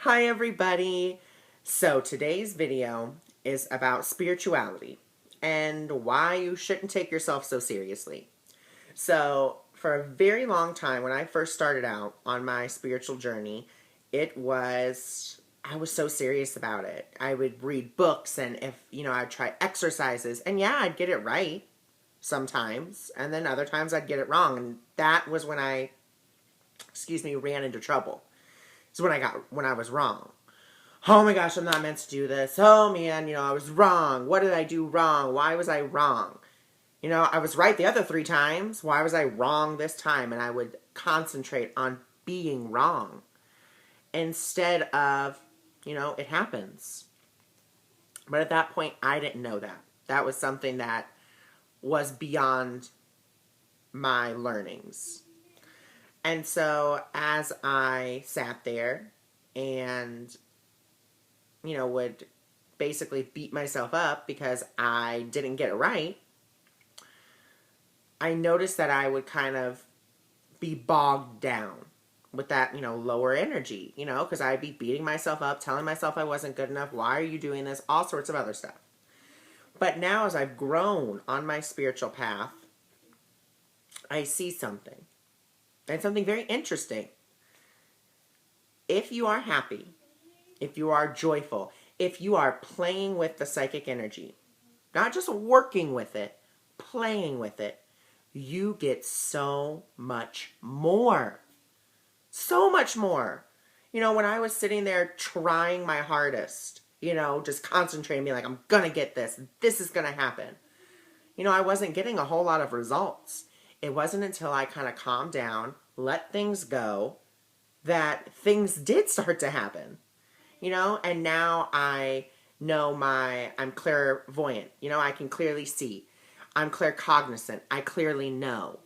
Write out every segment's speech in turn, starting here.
Hi everybody! So today's video is about spirituality and why you shouldn't take yourself so seriously. So for a very long time when I first started out on my spiritual journey, I was so serious about it. I would read books and I'd try exercises and yeah, I'd get it right sometimes and then other times I'd get it wrong and that was when I ran into trouble. It's when I was wrong. Oh my gosh, I'm not meant to do this. Oh man, I was wrong. What did I do wrong? Why was I wrong? I was right the other 3 times. Why was I wrong this time? And I would concentrate on being wrong instead of, it happens. But at that point, I didn't know that. That was something that was beyond my learnings. And so as I sat there and would basically beat myself up because I didn't get it right, I noticed that I would kind of be bogged down with that, lower energy, because I'd be beating myself up, telling myself I wasn't good enough. Why are you doing this? All sorts of other stuff. But now as I've grown on my spiritual path, I see something. And something very interesting. If you are happy, if you are joyful, if you are playing with the psychic energy, not just working with it, playing with it, you get so much more. So much more. When I was sitting there trying my hardest, just concentrating, being like, I'm going to get this. This is going to happen. I wasn't getting a whole lot of results. It wasn't until I kind of calmed down, let things go, that things did start to happen. And now I know I'm clairvoyant. I can clearly see. I'm claircognizant. I clearly know.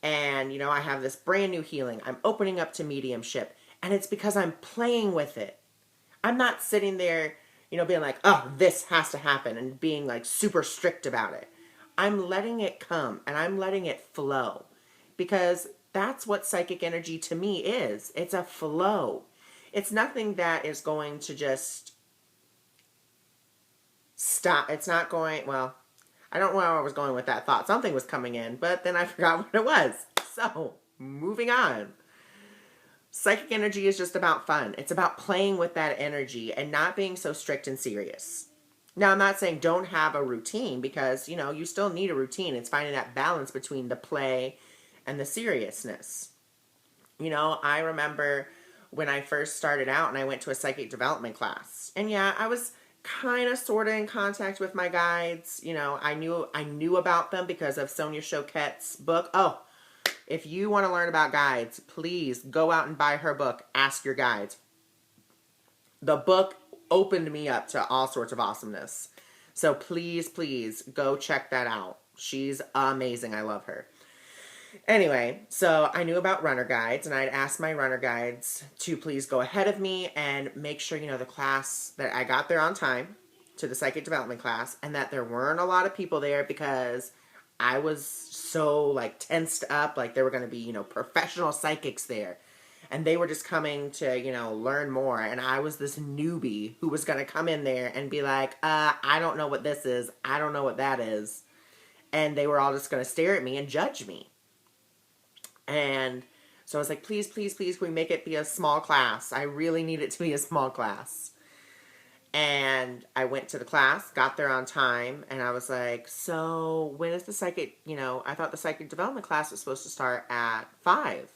And, I have this brand new healing. I'm opening up to mediumship. And it's because I'm playing with it. I'm not sitting there, being like, oh, this has to happen and being like super strict about it. I'm letting it come and I'm letting it flow because that's what psychic energy to me is. It's a flow. It's nothing that is going to just stop. It's not going, well, I don't know where I was going with that thought. Something was coming in, but then I forgot what it was. So, moving on. Psychic energy is just about fun. It's about playing with that energy and not being so strict and serious. Now, I'm not saying don't have a routine because, you still need a routine. It's finding that balance between the play and the seriousness. I remember when I first started out and I went to a psychic development class. And yeah, I was kind of sort of in contact with my guides. I knew about them because of Sonia Choquette's book. Oh, if you want to learn about guides, please go out and buy her book, Ask Your Guides. The book opened me up to all sorts of awesomeness. So please, please go check that out. She's amazing. I love her. Anyway, so I knew about runner guides, and I'd asked my runner guides to please go ahead of me and make sure, the class, that I got there on time to the psychic development class, and that there weren't a lot of people there because I was so, like, tensed up, like there were going to be, professional psychics there. And they were just coming to, learn more. And I was this newbie who was going to come in there and be like, I don't know what this is. I don't know what that is. And they were all just going to stare at me and judge me. And so I was like, please, please, please, can we make it be a small class? I really need it to be a small class. And I went to the class, got there on time, and I was like, so when is the psychic, I thought the psychic development class was supposed to start at 5.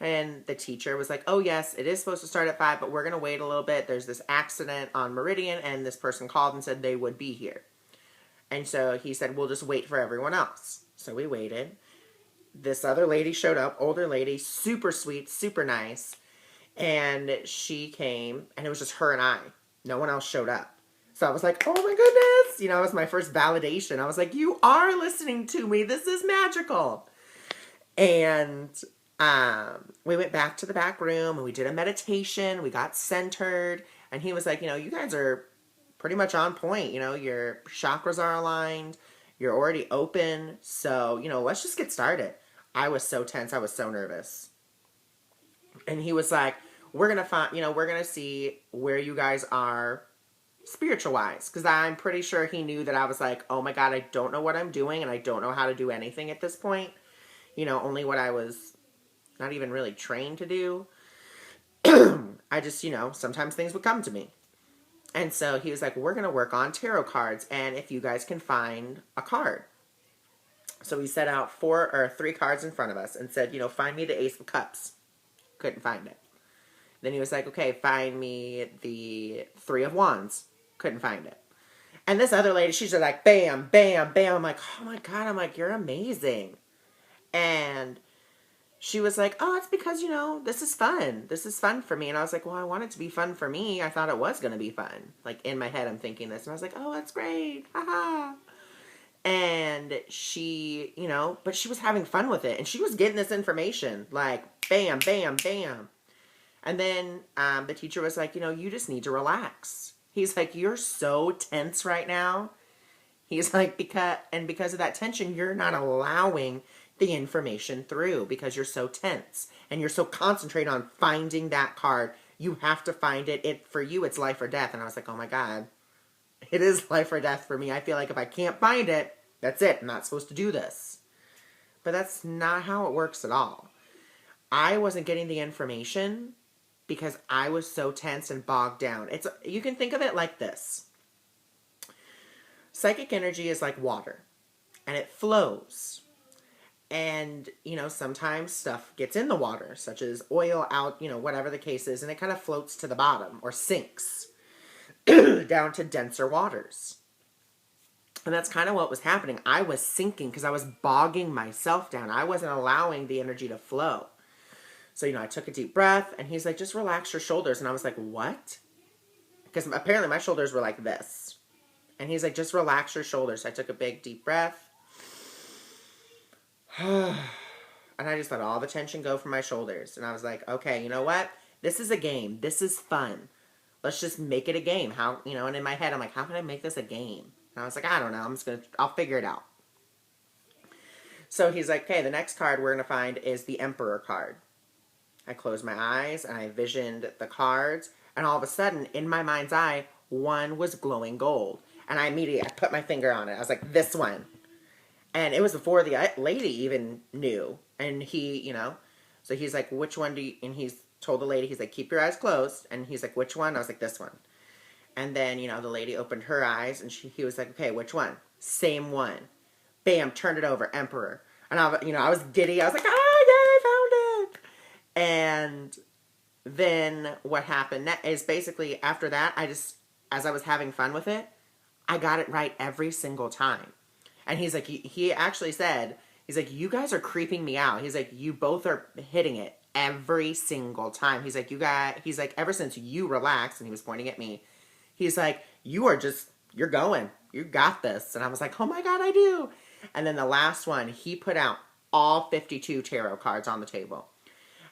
And the teacher was like, oh yes, it is supposed to start at 5, but we're going to wait a little bit. There's this accident on Meridian, and this person called and said they would be here. And so he said, we'll just wait for everyone else. So we waited. This other lady showed up, older lady, super sweet, super nice. And she came, and it was just her and I. No one else showed up. So I was like, oh my goodness. It was my first validation. I was like, you are listening to me. This is magical. And we went back to the back room, and we did a meditation. We got centered. And he was like, you guys are pretty much on point. Your chakras are aligned. You're already open. So, let's just get started. I was so tense. I was so nervous. And he was like, we're going to find, we're going to see where you guys are spiritual wise. Because I'm pretty sure he knew that I was like, oh my God, I don't know what I'm doing and I don't know how to do anything at this point. Only what I was not even really trained to do. I just, sometimes things would come to me. And so he was like, we're going to work on tarot cards and if you guys can find a card. So we set out 3 cards in front of us and said, find me the Ace of Cups. Couldn't find it. Then he was like, okay, find me the 3 of Wands. Couldn't find it. And this other lady, she's just like, bam, bam, bam. I'm like, oh my God. I'm like, you're amazing. And she was like, oh, it's because, this is fun. This is fun for me. And I was like, well, I want it to be fun for me. I thought it was going to be fun. Like, in my head, I'm thinking this. And I was like, oh, that's great. Haha. And she, but she was having fun with it. And she was getting this information. Like, bam, bam, bam. And then the teacher was like, you just need to relax. He's like, you're so tense right now. He's like, because of that tension, you're not allowing the information through because you're so tense and you're so concentrated on finding that card. You have to find it. For you, it's life or death. And I was like, oh my God, it is life or death for me. I feel like if I can't find it, that's it. I'm not supposed to do this. But that's not how it works at all. I wasn't getting the information because I was so tense and bogged down. You can think of it like this. Psychic energy is like water and it flows. And, sometimes stuff gets in the water, such as oil out, whatever the case is, and it kind of floats to the bottom or sinks down to denser waters. And that's kind of what was happening. I was sinking because I was bogging myself down. I wasn't allowing the energy to flow. So, I took a deep breath, and he's like, just relax your shoulders. And I was like, what? Because apparently my shoulders were like this. And he's like, just relax your shoulders. So I took a big, deep breath. And I just let all the tension go from my shoulders. And I was like, okay, you know what? This is a game. This is fun. Let's just make it a game. How, and in my head, I'm like, how can I make this a game? And I was like, I don't know. I'll figure it out. So he's like, okay, the next card we're going to find is the Emperor card. I closed my eyes and I visioned the cards. And all of a sudden, in my mind's eye, one was glowing gold. And I put my finger on it. I was like, this one. And it was before the lady even knew. And he, so he's like, which one do you, and he's told the lady, he's like, keep your eyes closed. And he's like, which one? I was like, this one. And then, the lady opened her eyes and he was like, okay, which one? Same one. Bam, turned it over, Emperor. And I was giddy. I was like, I found it. And then what happened is basically after that, as I was having fun with it, I got it right every single time. And he's like, he actually said, he's like, you guys are creeping me out. He's like, you both are hitting it every single time. He's like, he's like, ever since you relaxed, and he was pointing at me, he's like, you're going. You got this. And I was like, oh my God, I do. And then the last one, he put out all 52 tarot cards on the table.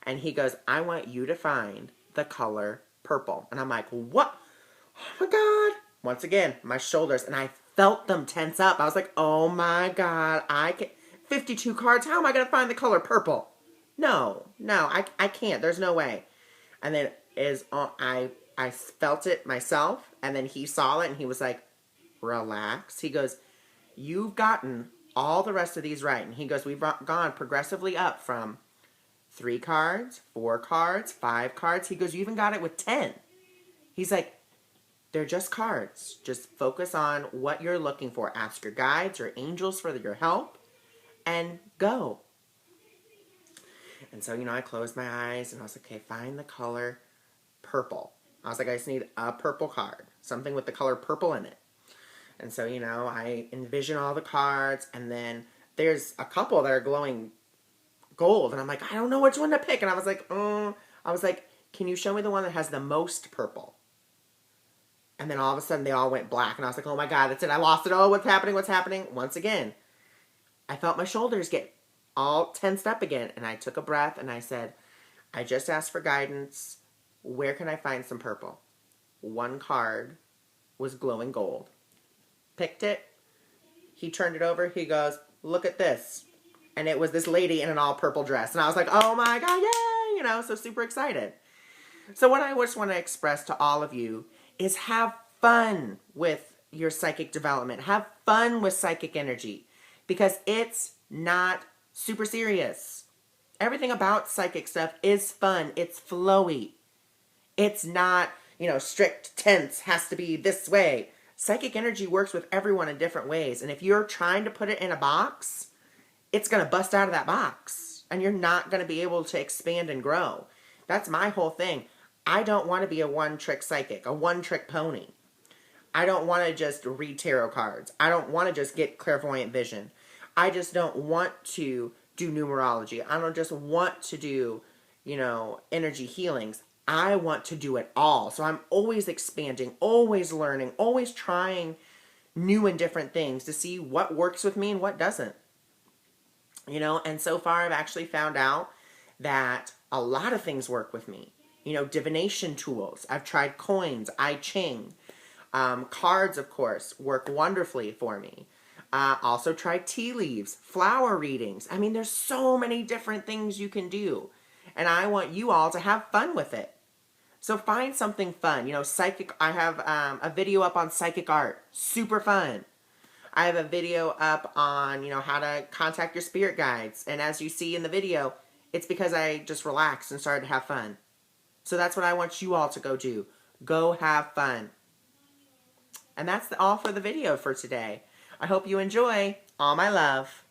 And he goes, I want you to find the color purple. And I'm like, what? Oh my God. Once again, my shoulders, and I felt them tense up. I was like, oh my God, 52 cards, how am I going to find the color purple? No, I can't. There's no way. And then I felt it myself, and then he saw it, and he was like, relax. He goes, you've gotten all the rest of these right. And he goes, we've gone progressively up from 3 cards, 4 cards, 5 cards. He goes, you even got it with 10. He's like, they're just cards. Just focus on what you're looking for. Ask your guides or angels for your help, and go. And so, I closed my eyes, and I was like, okay, find the color purple. I was like, I just need a purple card. Something with the color purple in it. And so, I envision all the cards, and then there's a couple that are glowing gold, and I'm like, I don't know which one to pick. And I was like, can you show me the one that has the most purple? And then all of a sudden, they all went black, and I was like, oh my God, that's it. I lost it. Oh, what's happening? Once again, I felt my shoulders get all tensed up again, and I took a breath, and I said, I just asked for guidance. Where can I find some purple? One card was glowing gold. Picked it. He turned it over. He goes, look at this. And it was this lady in an all purple dress. And I was like, oh my God, yay! So super excited. So what I just want to express to all of you is have fun with your psychic development. Have fun with psychic energy because it's not super serious. Everything about psychic stuff is fun. It's flowy. It's not, strict, tense, has to be this way. Psychic energy works with everyone in different ways. And if you're trying to put it in a box, it's going to bust out of that box. And you're not going to be able to expand and grow. That's my whole thing. I don't want to be a one-trick psychic, a one-trick pony. I don't want to just read tarot cards. I don't want to just get clairvoyant vision. I just don't want to do numerology. I don't just want to do, energy healings. I want to do it all. So I'm always expanding, always learning, always trying new and different things to see what works with me and what doesn't. And so far I've actually found out that a lot of things work with me. Divination tools. I've tried coins, I Ching. Cards, of course, work wonderfully for me. Also tried tea leaves, flower readings. I mean, there's so many different things you can do. And I want you all to have fun with it. So find something fun. Psychic, I have a video up on psychic art. Super fun. I have a video up on, how to contact your spirit guides. And as you see in the video, it's because I just relaxed and started to have fun. So that's what I want you all to go do. Go have fun. And that's all for the video for today. I hope you enjoy. All my love.